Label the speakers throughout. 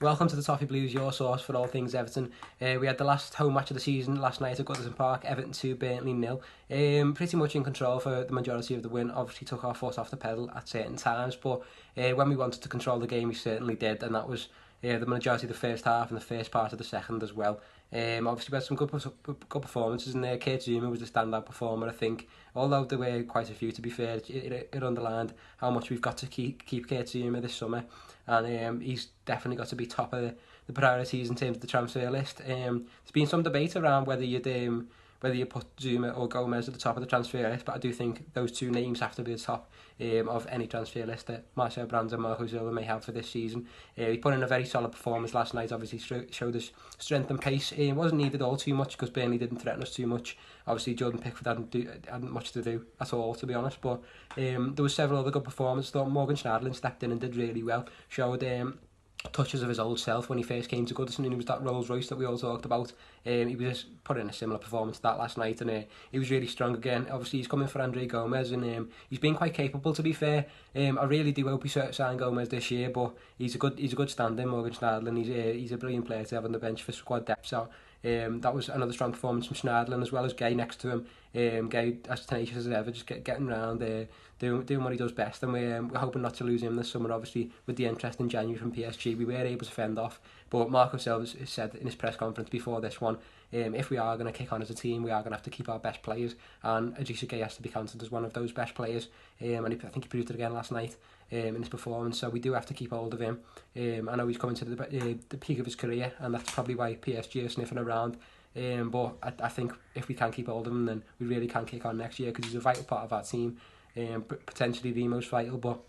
Speaker 1: Welcome to the Toffee Blues, your source for all things Everton. We had the last home match of the season last night at Goodison Park, Everton 2, Burnley 0. Pretty much in control for the majority of the win. Obviously took our foot off the pedal at certain times, but when we wanted to control the game we certainly did, and that was the majority of the first half and the first part of the second as well. Obviously we had some good performances in there. Kurt Zouma was the standout performer, I think. Although there were quite a few, to be fair, it underlined how much we've got to keep Kurt Zouma this summer, and he's definitely got to be top of the priorities in terms of the transfer list. There's been some debate around whether you put Zouma or Gomez at the top of the transfer list, but I do think those two names have to be the top of any transfer list that Marcel Brands and Marco Silva may have for this season. He put in a very solid performance last night, obviously showed us strength and pace. It wasn't needed all too much because Burnley didn't threaten us too much. Obviously Jordan Pickford hadn't much to do at all, to be honest, but there were several other good performances. I thought Morgan Schneiderlin stepped in and did really well, showed touches of his old self when he first came to Goodison, and he was that Rolls Royce that we all talked about. He was just put in a similar performance to that last night, and he was really strong again. Obviously he's coming for Andre Gomez, and he's been quite capable, to be fair. I really do hope he signs Gomez this year, but he's a good stand-in, Morgan Schneiderlin. He's a brilliant player to have on the bench for squad depth. So that was another strong performance from Schneiderlin, as well as Gay next to him. Gay as tenacious as ever, just getting around, doing what he does best, and we're hoping not to lose him this summer. Obviously with the interest in January from PSG, we were able to fend off, but Marco Silva said in his press conference before this one, if we are going to kick on as a team, we are going to have to keep our best players, and Idrissa Gay has to be counted as one of those best players, and I think he proved it again last night in his performance. So we do have to keep hold of him. I know he's coming to the peak of his career, and that's probably why PSG are sniffing around. But I think if we can keep hold of him, then we really can kick on next year, because he's a vital part of our team, potentially the most vital. But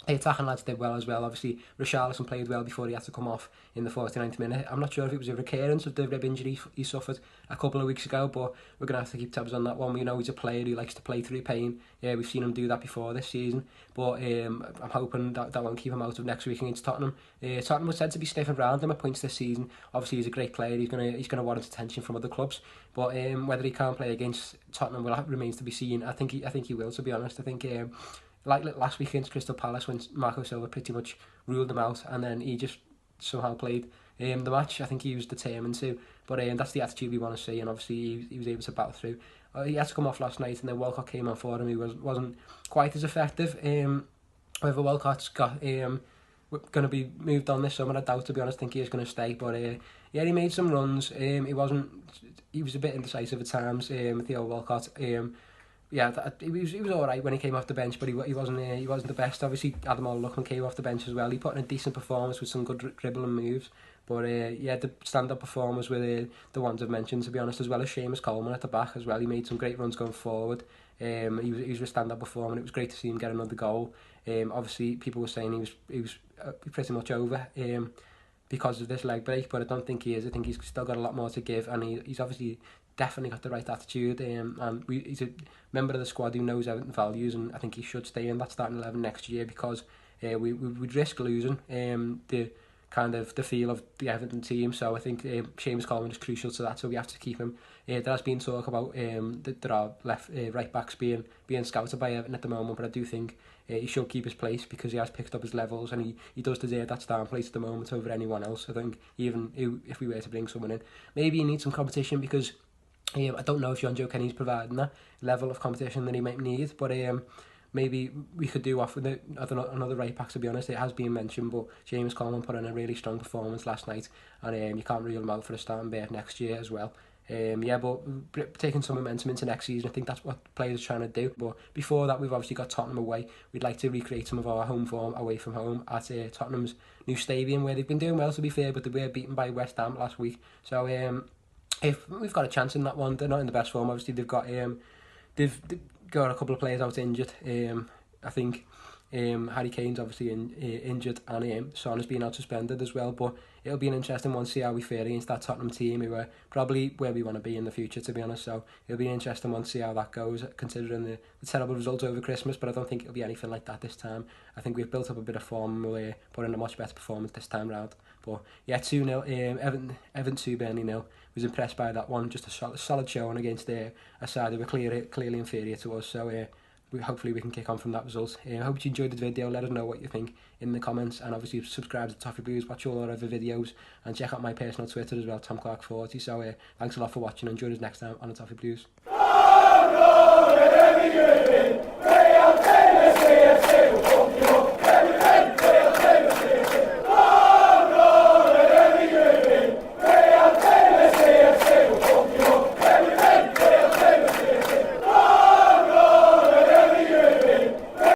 Speaker 1: the attacking lads did well as well. Obviously Richarlison played well before he had to come off in the 49th minute. I'm not sure if it was a recurrence of the rib injury he suffered a couple of weeks ago, but we're going to have to keep tabs on that one. We know he's a player who likes to play through pain. We've seen him do that before this season, but I'm hoping that won't keep him out of next week against Tottenham. Tottenham was said to be sniffing around him at points this season. Obviously he's a great player. He's gonna warrant attention from other clubs, but whether he can't play against Tottenham remains to be seen. I think he will, to be honest. I think like last week against Crystal Palace, when Marco Silva pretty much ruled them out, and then he just somehow played the match. I think he was determined to, but that's the attitude we want to see, and obviously he was able to battle through. He had to come off last night, and then Walcott came on for him. He wasn't quite as effective. However, Walcott's going to be moved on this summer, I doubt, to be honest. I think he is going to stay, but he made some runs. He was a bit indecisive at times, Theo Walcott. He was all right when he came off the bench, but he wasn't the best. Obviously Adam O'Loughlin came off the bench as well. He put in a decent performance with some good dribbling moves, but the stand-up performers were the ones I've mentioned, to be honest, as well as Seamus Coleman at the back as well. He made some great runs going forward. He was a stand-up performer, and it was great to see him get another goal. Obviously people were saying he was pretty much over because of this leg break, but I don't think he is. I think he's still got a lot more to give, and he's obviously definitely got the right attitude, and he's a member of the squad who knows Everton values, and I think he should stay in that starting 11 next year, because we'd risk losing the feel of the Everton team. So I think Seamus Coleman is crucial to that, so we have to keep him. There has been talk about that there are right backs being scouted by Everton at the moment, but I do think he should keep his place, because he has picked up his levels, and he does deserve that starting place at the moment over anyone else. I think even if we were to bring someone in, maybe he needs some competition, because I don't know if John Joe Kenny's providing that level of competition that he might need, but maybe we could do off with another right back, to be honest. It has been mentioned, but James Coleman put in a really strong performance last night, and you can't rule him out for a starting berth next year as well. But taking some momentum into next season, I think that's what players are trying to do. But before that, we've obviously got Tottenham away. We'd like to recreate some of our home form away from home at Tottenham's new stadium, where they've been doing well, to be fair, but they were beaten by West Ham last week. So if we've got a chance in that one, they're not in the best form. Obviously they've got a couple of players out injured. I think Harry Kane's obviously injured, and Son has been out suspended as well. But it'll be an interesting one to see how we fare against that Tottenham team, who are probably where we want to be in the future, to be honest. So it'll be an interesting one to see how that goes, considering the terrible result over Christmas. But I don't think it'll be anything like that this time. I think we've built up a bit of form, and we'll put in a much better performance this time round. But 2-0, Everton 2, Burnley 0. Was impressed by that one. Just a solid showing against a side who were clearly inferior to us. So hopefully we can kick on from that result. I hope you enjoyed the video. Let us know what you think in the comments, and obviously subscribe to Toffee Blues, watch all our other videos, and check out my personal Twitter as well, TomClark40. So thanks a lot for watching, and join us next time on the Toffee Blues.